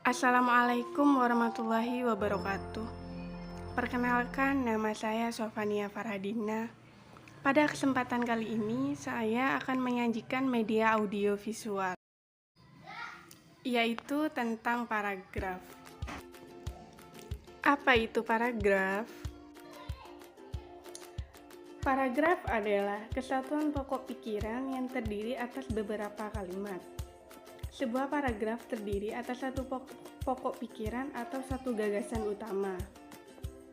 Assalamualaikum warahmatullahi wabarakatuh. Perkenalkan, nama saya Sofania Farhadina. Pada kesempatan kali ini, saya akan menyajikan media audio visual, yaitu tentang paragraf. Apa itu paragraf? Paragraf adalah kesatuan pokok pikiran yang terdiri atas beberapa kalimat. Sebuah paragraf terdiri atas satu pokok pikiran atau satu gagasan utama.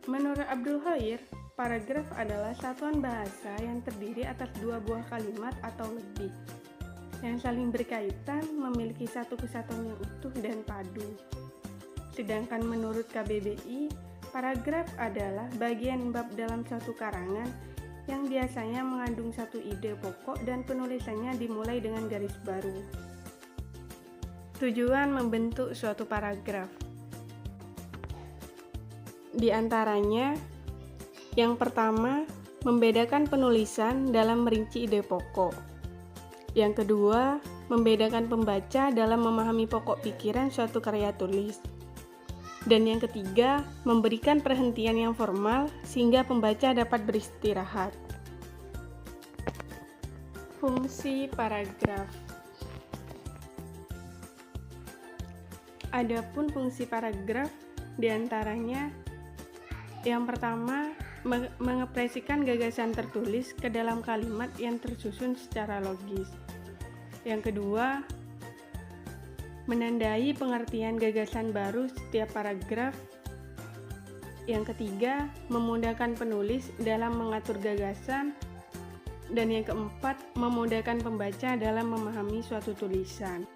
Menurut Abdul Khair, paragraf adalah satuan bahasa yang terdiri atas dua buah kalimat atau lebih, yang saling berkaitan, memiliki satu kesatuan yang utuh dan padu. Sedangkan menurut KBBI, paragraf adalah bagian bab dalam suatu karangan yang biasanya mengandung satu ide pokok dan penulisannya dimulai dengan garis baru. Tujuan membentuk suatu paragraf. Di antaranya, yang pertama, membedakan penulisan dalam merinci ide pokok. Yang kedua, membedakan pembaca dalam memahami pokok pikiran suatu karya tulis. Dan yang ketiga, memberikan perhentian yang formal sehingga pembaca dapat beristirahat. Fungsi paragraf. Adapun fungsi paragraf diantaranya, yang pertama, mengekspresikan gagasan tertulis ke dalam kalimat yang tersusun secara logis. Yang kedua, menandai pengertian gagasan baru setiap paragraf. Yang ketiga, memudahkan penulis dalam mengatur gagasan. Dan yang keempat, memudahkan pembaca dalam memahami suatu tulisan.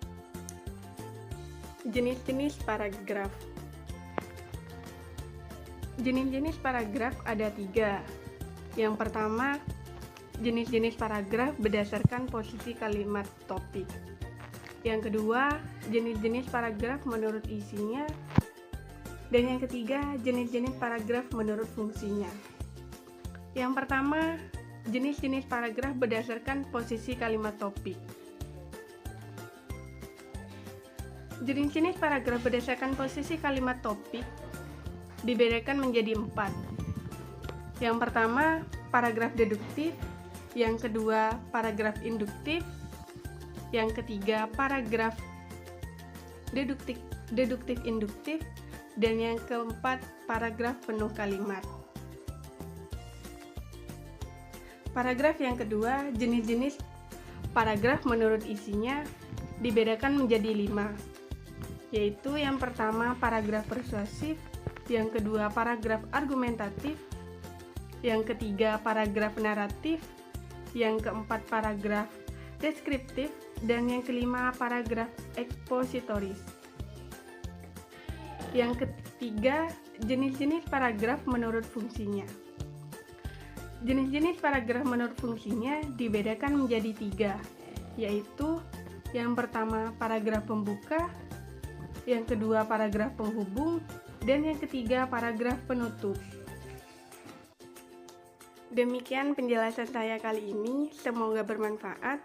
Jenis-jenis paragraf. Jenis-jenis paragraf ada 3. Yang pertama, jenis-jenis paragraf berdasarkan posisi kalimat topik. Yang kedua, jenis-jenis paragraf menurut isinya. Dan yang ketiga, jenis-jenis paragraf menurut fungsinya. Yang pertama, jenis-jenis paragraf berdasarkan posisi kalimat topik. Jenis-jenis paragraf berdasarkan posisi kalimat topik dibedakan menjadi 4. Yang pertama, paragraf deduktif. Yang kedua, paragraf induktif. Yang ketiga, paragraf deduktif induktif. Dan yang keempat, paragraf penuh kalimat. Paragraf yang kedua, jenis-jenis paragraf menurut isinya dibedakan menjadi 5, yaitu yang pertama paragraf persuasif, yang kedua paragraf argumentatif, yang ketiga paragraf naratif, yang keempat paragraf deskriptif, dan yang kelima paragraf ekspositoris. Yang ketiga, jenis-jenis paragraf menurut fungsinya. Jenis-jenis paragraf menurut fungsinya dibedakan menjadi 3, yaitu yang pertama paragraf pembuka, yang kedua paragraf penghubung, dan yang ketiga paragraf penutup. Demikian penjelasan saya kali ini, semoga bermanfaat.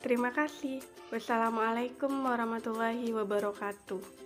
Terima kasih. Wassalamualaikum warahmatullahi wabarakatuh.